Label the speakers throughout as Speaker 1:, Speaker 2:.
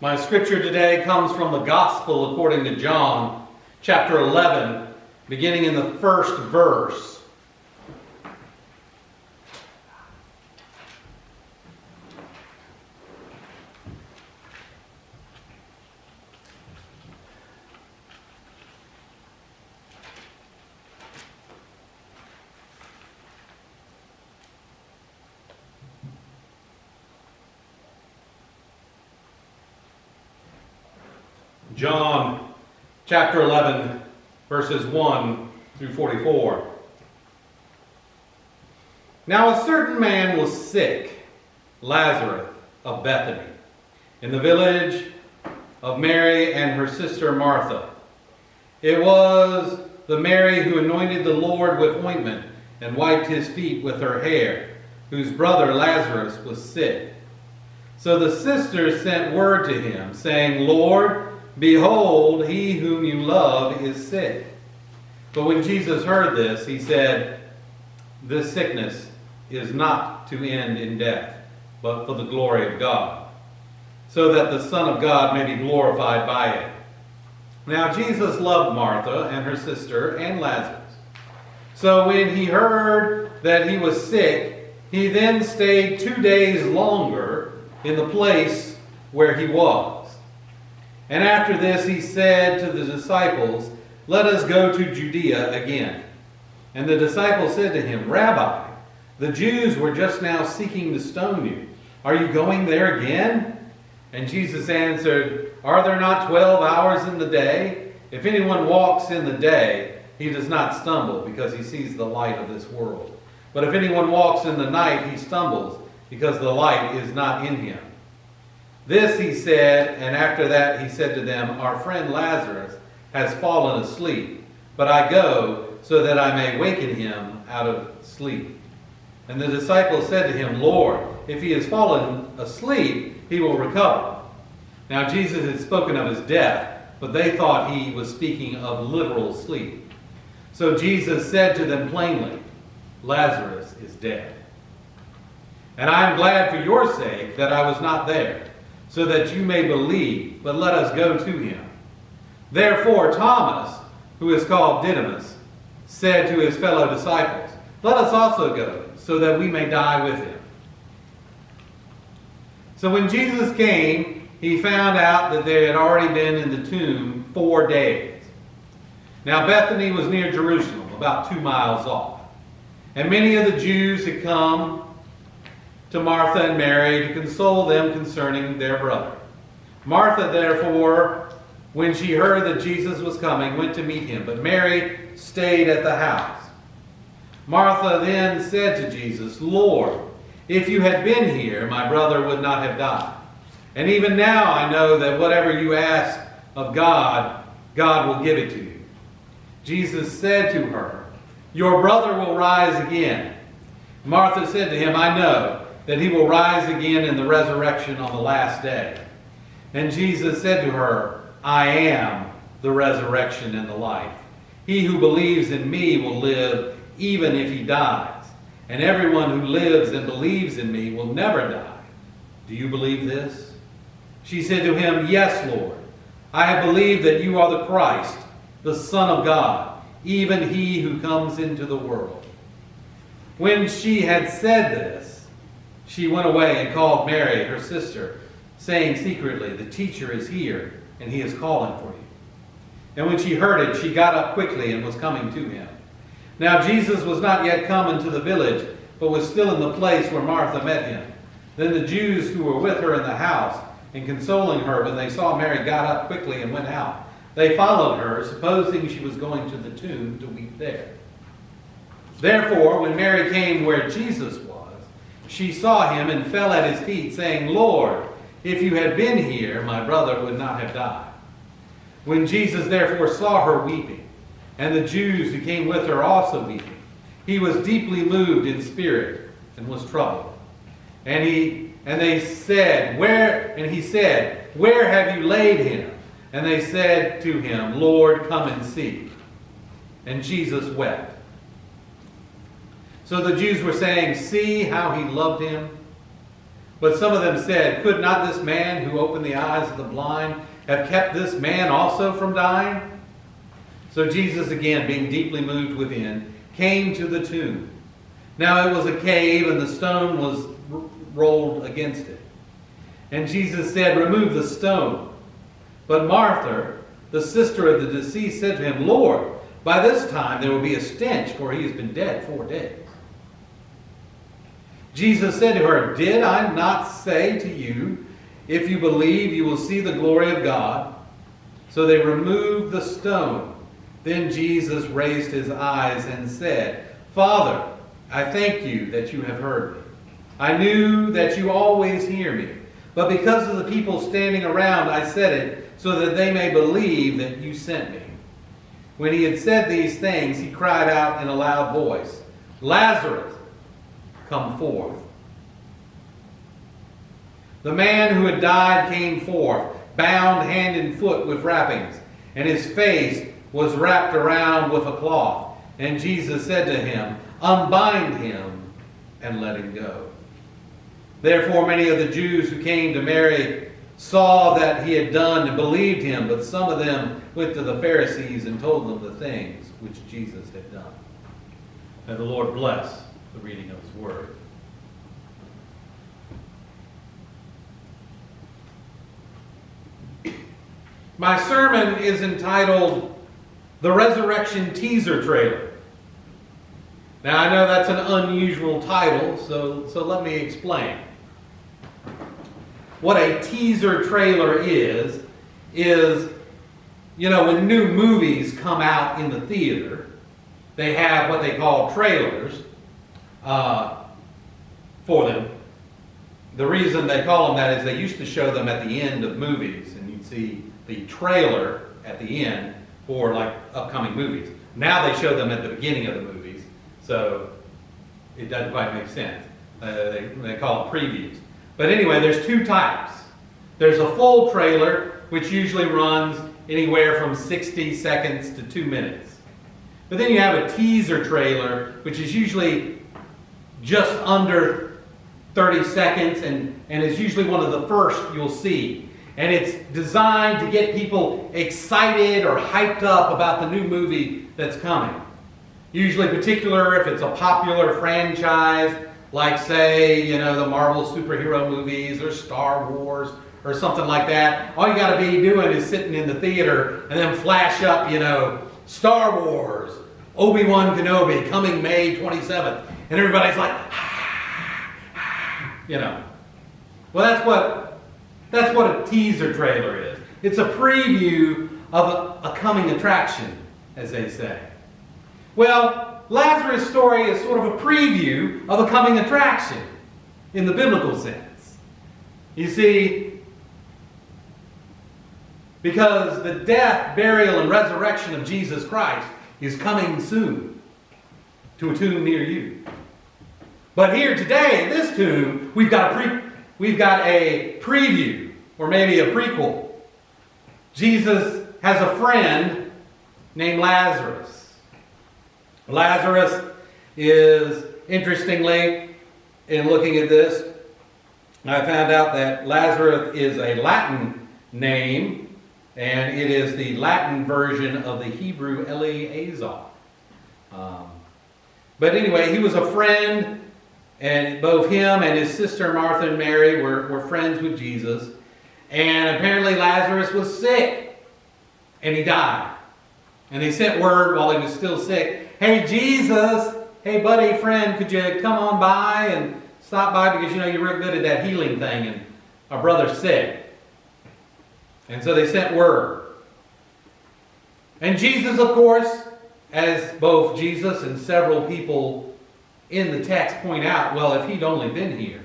Speaker 1: My scripture today comes from the Gospel according to John, chapter 11, beginning in the first verse. John chapter 11, verses 1 through 44. Now a certain man was sick, Lazarus of Bethany, in the village of Mary and her sister Martha. It was the Mary who anointed the Lord with ointment and wiped his feet with her hair, whose brother Lazarus was sick. So the sisters sent word to him, saying, Lord, behold, he whom you love is sick. But when Jesus heard this, he said, this sickness is not to end in death, but for the glory of God, so that the Son of God may be glorified by it. Now Jesus loved Martha and her sister and Lazarus. So when he heard that he was sick, he then stayed 2 days longer in the place where he was. And after this he said to the disciples, let us go to Judea again. And the disciples said to him, Rabbi, the Jews were just now seeking to stone you. Are you going there again? And Jesus answered, are there not 12 hours in the day? If anyone walks in the day, he does not stumble, because he sees the light of this world. But if anyone walks in the night, he stumbles, because the light is not in him. This he said, and after that he said to them, our friend Lazarus has fallen asleep, but I go so that I may waken him out of sleep. And the disciples said to him, Lord, if he has fallen asleep, he will recover. Now Jesus had spoken of his death, but they thought he was speaking of literal sleep. So Jesus said to them plainly, Lazarus is dead. And I am glad for your sake that I was not there, so that you may believe, but let us go to him. Therefore Thomas, who is called Didymus, said to his fellow disciples, let us also go, so that we may die with him. So when Jesus came, he found out that they had already been in the tomb 4 days. Now Bethany was near Jerusalem, about 2 miles off. And many of the Jews had come to Martha and Mary to console them concerning their brother. Martha, therefore, when she heard that Jesus was coming, went to meet him, but Mary stayed at the house. Martha then said to Jesus, Lord, if you had been here, my brother would not have died. And even now I know that whatever you ask of God, God will give it to you. Jesus said to her, your brother will rise again. Martha said to him, I know that he will rise again in the resurrection on the last day. And Jesus said to her, I am the resurrection and the life. He who believes in me will live even if he dies. And everyone who lives and believes in me will never die. Do you believe this? She said to him, yes, Lord. I have believed that you are the Christ, the Son of God, even he who comes into the world. When she had said this, she went away and called Mary, her sister, saying secretly, the teacher is here, and he is calling for you. And when she heard it, she got up quickly and was coming to him. Now Jesus was not yet come into the village, but was still in the place where Martha met him. Then the Jews who were with her in the house, and consoling her when they saw Mary, got up quickly and went out. They followed her, supposing she was going to the tomb to weep there. Therefore, when Mary came where Jesus was, she saw him and fell at his feet, saying, Lord, if you had been here, my brother would not have died. When Jesus therefore saw her weeping, and the Jews who came with her also weeping, he was deeply moved in spirit and was troubled. And he said, where have you laid him? And they said to him, Lord, come and see. And Jesus wept. So the Jews were saying, see how he loved him. But some of them said, "Could not this man who opened the eyes of the blind have kept this man also from dying?" So Jesus, again, being deeply moved within, came to the tomb. Now it was a cave, and the stone was rolled against it. And Jesus said, "Remove the stone." But Martha, the sister of the deceased, said to him, "Lord, by this time there will be a stench, for he has been dead 4 days." Jesus said to her, "Did I not say to you, if you believe, you will see the glory of God?" So they removed the stone. Then Jesus raised his eyes and said, "Father, I thank you that you have heard me. I knew that you always hear me, but because of the people standing around, I said it, so that they may believe that you sent me." When he had said these things, he cried out in a loud voice, "Lazarus, come forth." The man who had died came forth, bound hand and foot with wrappings, and his face was wrapped around with a cloth. And Jesus said to him, "Unbind him and let him go." Therefore many of the Jews who came to Mary saw that he had done and believed him, but some of them went to the Pharisees and told them the things which Jesus had done. May the Lord bless the reading of his word. My sermon is entitled "The Resurrection Teaser Trailer." Now I know that's an unusual title, so let me explain. What a teaser trailer is, when new movies come out in the theater, they have what they call trailers for them. The reason they call them that is they used to show them at the end of movies, and you'd see the trailer at the end for like upcoming movies. Now they show them at the beginning of the movies, so it doesn't quite make sense. They call it previews. But anyway, there's two types. There's a full trailer, which usually runs anywhere from 60 seconds to 2 minutes. But then you have a teaser trailer, which is usually just under 30 seconds and is usually one of the first you'll see. And it's designed to get people excited or hyped up about the new movie that's coming. Usually particular if it's a popular franchise, like say, the Marvel superhero movies or Star Wars or something like that. All you got to be doing is sitting in the theater and then flash up, Star Wars, Obi-Wan Kenobi coming May 27th. And everybody's like, Well, that's what a teaser trailer is. It's a preview of a coming attraction, as they say. Well, Lazarus' story is sort of a preview of a coming attraction in the biblical sense. You see, because the death, burial, and resurrection of Jesus Christ is coming soon to a tomb near you. But here today, in this tomb, we've got a preview, or maybe a prequel. Jesus has a friend named Lazarus. Lazarus is, interestingly, in looking at this, I found out that Lazarus is a Latin name, and it is the Latin version of the Hebrew Eleazar. But anyway, he was a friend, and both him and his sister Martha and Mary were friends with Jesus. And apparently Lazarus was sick, and he died. And they sent word while he was still sick, "Hey Jesus, hey buddy, friend, could you come on by and stop by because you're real good at that healing thing and our brother's sick." And so they sent word. And Jesus, of course, as both Jesus and several people in the text point out, well, if he'd only been here,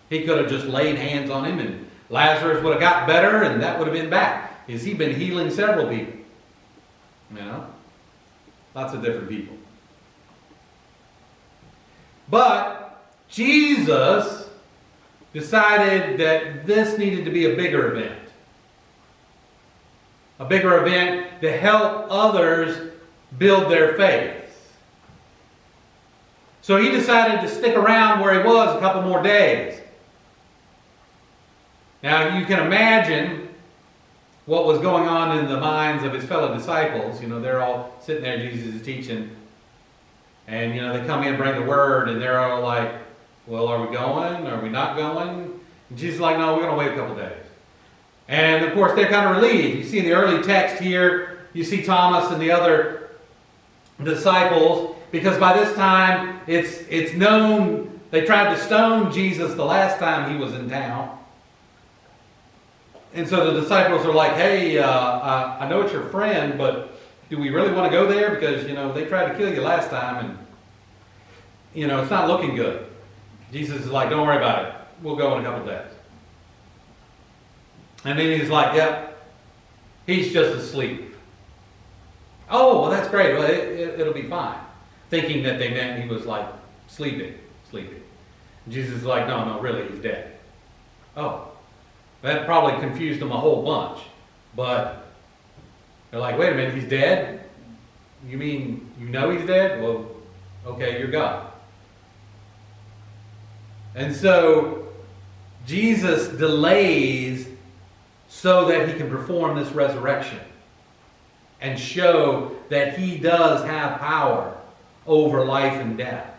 Speaker 1: he could have just laid hands on him and Lazarus would have got better and that would have been back. Because he'd been healing several people. Lots of different people. But Jesus decided that this needed to be a bigger event. A bigger event to help others build their faith. So he decided to stick around where he was a couple more days. Now you can imagine what was going on in the minds of his fellow disciples. You know, they're all sitting there, Jesus is teaching. And, you know, they come in and bring the word, and they're all like, well, are we going? Are we not going? And Jesus is like, no, we're going to wait a couple days. And, of course, they're kind of relieved. You see in the early text here, you see Thomas and the other disciples, because by this time, it's known, they tried to stone Jesus the last time he was in town. And so the disciples are like, hey, I know it's your friend, but do we really want to go there? Because, you know, they tried to kill you last time, and, you know, it's not looking good. Jesus is like, don't worry about it. We'll go in a couple days. And then he's like, yep, he's just asleep. Oh, well, that's great. Well, it'll be fine. Thinking that they meant he was like sleeping. And Jesus is like, no, really, he's dead. Oh, that probably confused them a whole bunch. But they're like, wait a minute, he's dead? You mean you know he's dead? Well, okay, you're God. And so Jesus delays so that he can perform this resurrection and show that he does have power over life and death,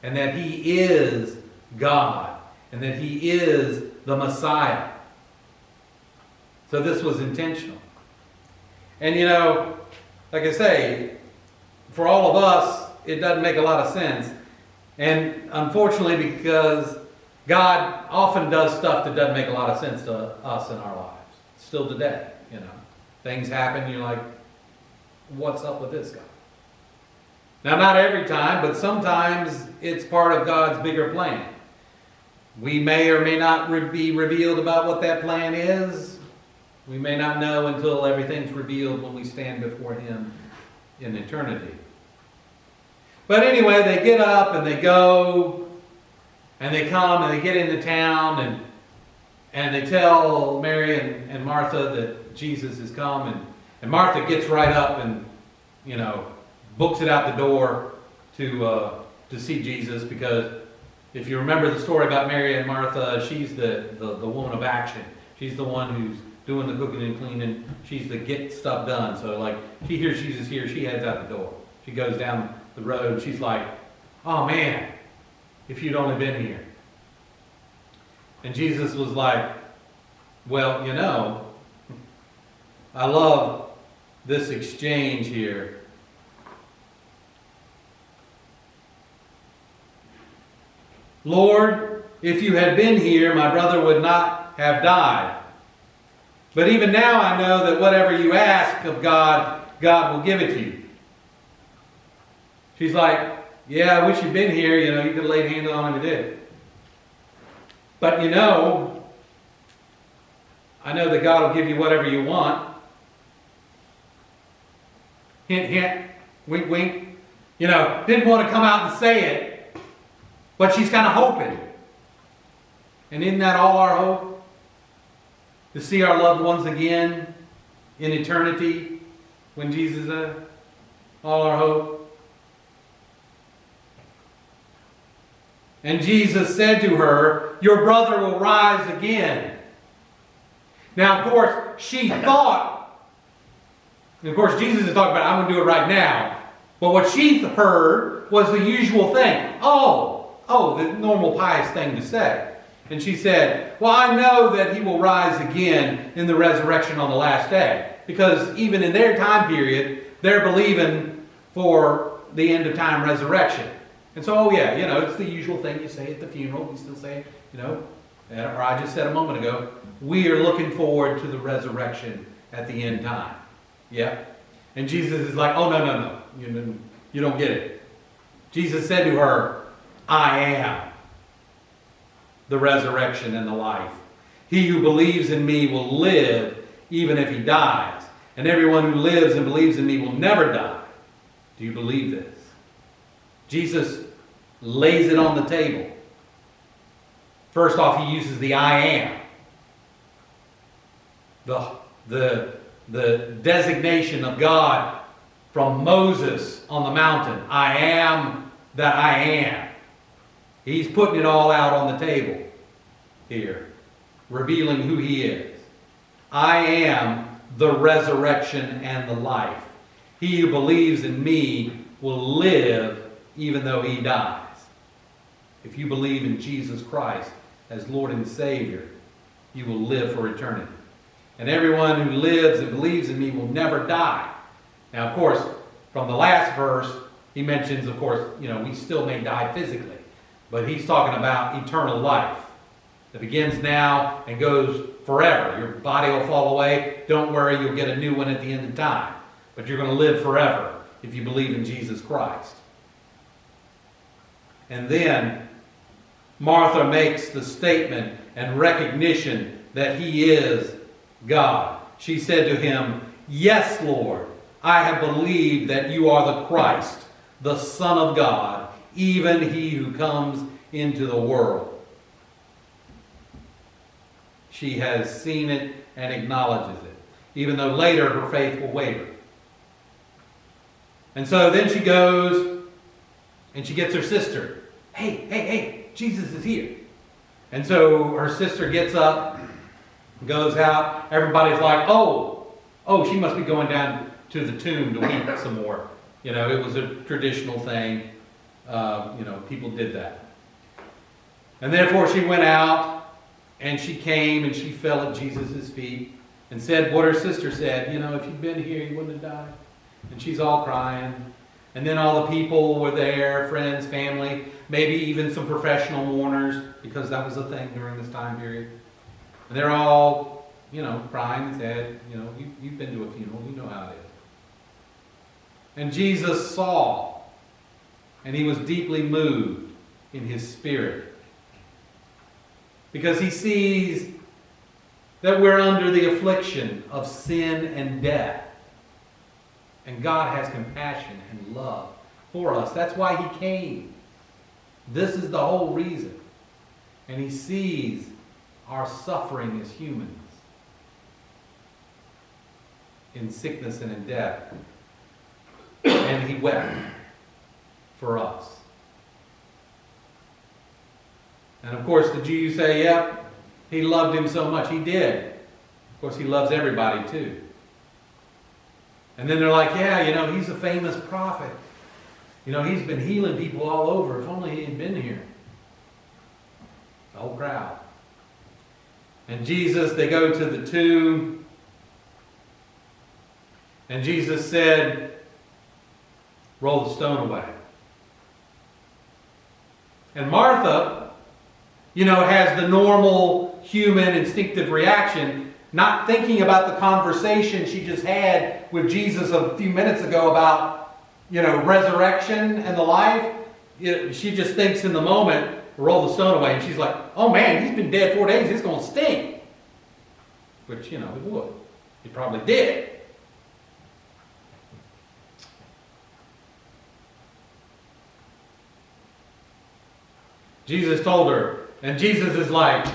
Speaker 1: and that he is God, and that he is the Messiah. So this was intentional. And you know, like I say, for all of us, it doesn't make a lot of sense. And unfortunately, because God often does stuff that doesn't make a lot of sense to us in our lives. Still today, you know. Things happen, you're like, what's up with this guy? Now, not every time, but sometimes it's part of God's bigger plan. We may or may not be revealed about what that plan is. We may not know until everything's revealed when we stand before him in eternity. But anyway, they get up and they go, and they come and they get into town, and they tell Mary and Martha that Jesus has come, and Martha gets right up and, you know, books it out the door to see Jesus, because if you remember the story about Mary and Martha, she's the woman of action. She's the one who's doing the cooking and cleaning. She's the get stuff done. So like, she hears Jesus here, she heads out the door. She goes down the road. She's like, oh man, if you'd only been here. And Jesus was like, well, you know, I love this exchange here. Lord, if you had been here, my brother would not have died. But even now I know that whatever you ask of God, God will give it to you. She's like, yeah, I wish you'd been here. You know, you could have laid hands on him and did. But you know, I know that God will give you whatever you want. Hint, hint, wink, wink. You know, didn't want to come out and say it, but she's kind of hoping. And isn't that all our hope? To see our loved ones again in eternity when Jesus is all our hope. And Jesus said to her, your brother will rise again. Now, of course, she thought, and of course, Jesus is talking about, I'm going to do it right now. But what she heard was the usual thing. Oh, the normal pious thing to say. And she said, well, I know that he will rise again in the resurrection on the last day. Because even in their time period, they're believing for the end of time resurrection. And so, oh yeah, you know, it's the usual thing you say at the funeral. You still say, you know, or I just said a moment ago, we are looking forward to the resurrection at the end time. Yeah? And Jesus is like, oh, no. You don't get it. Jesus said to her, I am the resurrection and the life. He who believes in me will live even if he dies. And everyone who lives and believes in me will never die. Do you believe this? Jesus lays it on the table. First off, he uses the I am. The designation of God from Moses on the mountain. I am that I am. He's putting it all out on the table here. revealing who he is. I am the resurrection and the life. He who believes in me will live even though he dies. If you believe in Jesus Christ as Lord and Savior, you will live for eternity. And everyone who lives and believes in me will never die. Now, of course, from the last verse, he mentions, of course, we still may die physically. But he's talking about eternal life that begins now and goes forever. Your body will fall away. Don't worry, you'll get a new one at the end of time. But you're going to live forever if you believe in Jesus Christ. And then Martha makes the statement and recognition that he is God. She said to him, "Yes, Lord, I have believed that you are the Christ, the Son of God, even he who comes into the world." She has seen it and acknowledges it, even though later her faith will waver. And so then she goes and she gets her sister. Hey, Jesus is here. And so her sister gets up, goes out. Everybody's like, oh, she must be going down to the tomb to weep some more. It was a traditional thing. People did that. And therefore she went out and she came and she fell at Jesus' feet and said what her sister said. If you'd been here, you wouldn't have died. And she's all crying. And then all the people were there, friends, family, maybe even some professional mourners, because that was a thing during this time period. And they're all, crying and said, you've been to a funeral, you know how it is. And Jesus saw, and he was deeply moved in his spirit, because he sees that we're under the affliction of sin and death. And God has compassion and love for us. That's why he came. This is the whole reason. And he sees our suffering as humans in sickness and in death. And he wept for us. And of course the Jews say, yep, he loved him so much. He did. Of course he loves everybody too. And then they're like, yeah, he's a famous prophet. He's been healing people all over. If only he had been here. The whole crowd. And Jesus, they go to the tomb. And Jesus said, roll the stone away. And Martha, has the normal human instinctive reaction, not thinking about the conversation she just had with Jesus a few minutes ago about, resurrection and the life. She just thinks in the moment, roll the stone away. And she's like, oh man, he's been dead 4 days. It's going to stink. Which, it would. It probably did. Jesus told her, and Jesus is like,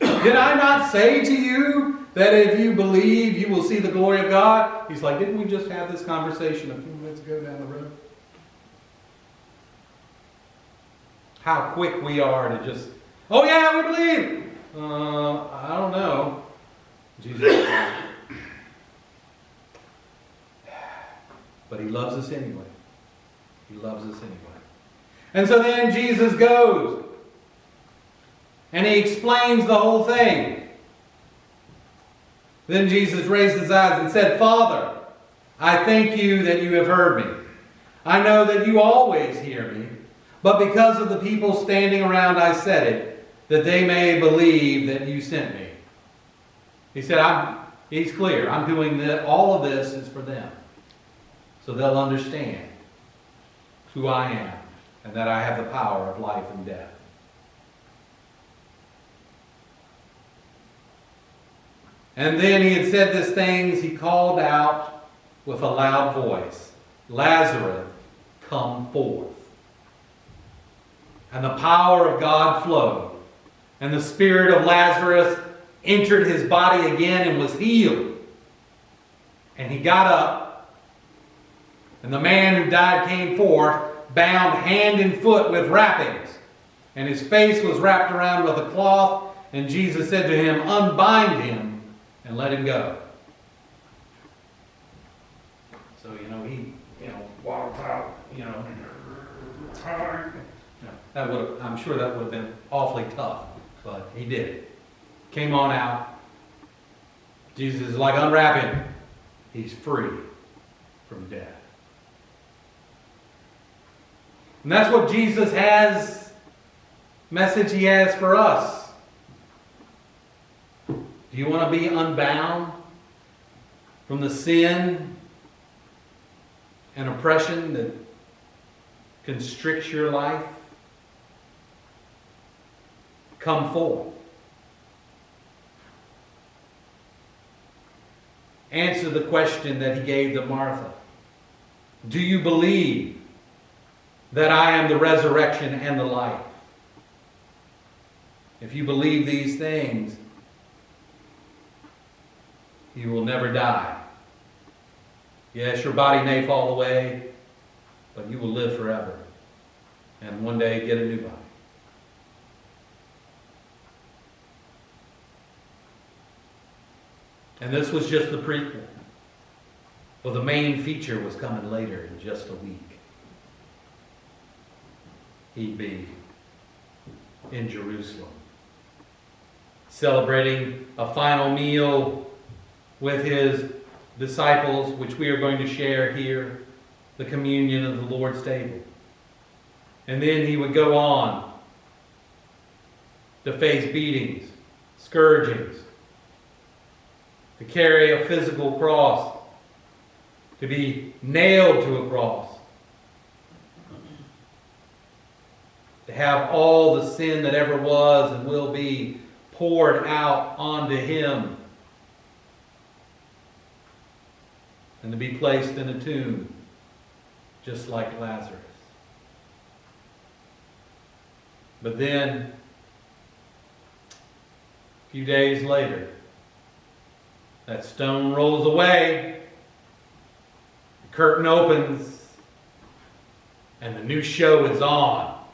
Speaker 1: did I not say to you that if you believe, you will see the glory of God? He's like, didn't we just have this conversation a few minutes ago down the road? How quick we are to just, oh yeah, we believe. I don't know. Jesus, but he loves us anyway. He loves us anyway. And so then Jesus goes and he explains the whole thing. Then Jesus raised his eyes and said, Father, I thank you that you have heard me. I know that you always hear me, but because of the people standing around I said it, that they may believe that you sent me. He said, he's clear. I'm doing that. All of this is for them. So they'll understand who I am and that I have the power of life and death. And then he had said these things, he called out with a loud voice, Lazarus, come forth. And the power of God flowed. And the spirit of Lazarus entered his body again and was healed. And he got up. And the man who died came forth, bound hand and foot with wrappings. And his face was wrapped around with a cloth. And Jesus said to him, "Unbind him and let him go." So, he, walked out, I'm sure that would have been awfully tough, but he did it. Came on out. Jesus is like, unwrap him. He's free from death. And that's what Jesus has, message he has for us. Do you want to be unbound from the sin and oppression that constricts your life? Come forth. Answer the question that he gave to Martha. Do you believe that I am the resurrection and the life? If you believe these things, you will never die. Yes, your body may fall away, but you will live forever. And one day get a new body. And this was just the prequel. Well, the main feature was coming later in just a week. He'd be in Jerusalem, celebrating a final meal with his disciples, which we are going to share here, the communion of the Lord's table. And then he would go on to face beatings, scourgings, to carry a physical cross, to be nailed to a cross, to have all the sin that ever was and will be poured out onto him, and to be placed in a tomb just like Lazarus. But then, a few days later, that stone rolls away, the curtain opens, and the new show is on.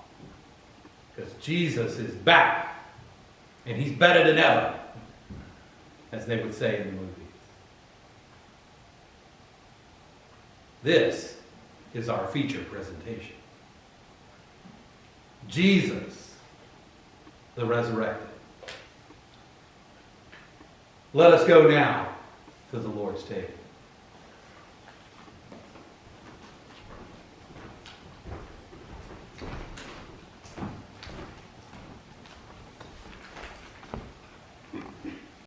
Speaker 1: Because Jesus is back, and he's better than ever, as they would say in the movies. This is our feature presentation. Jesus, the resurrected. Let us go now to the Lord's table.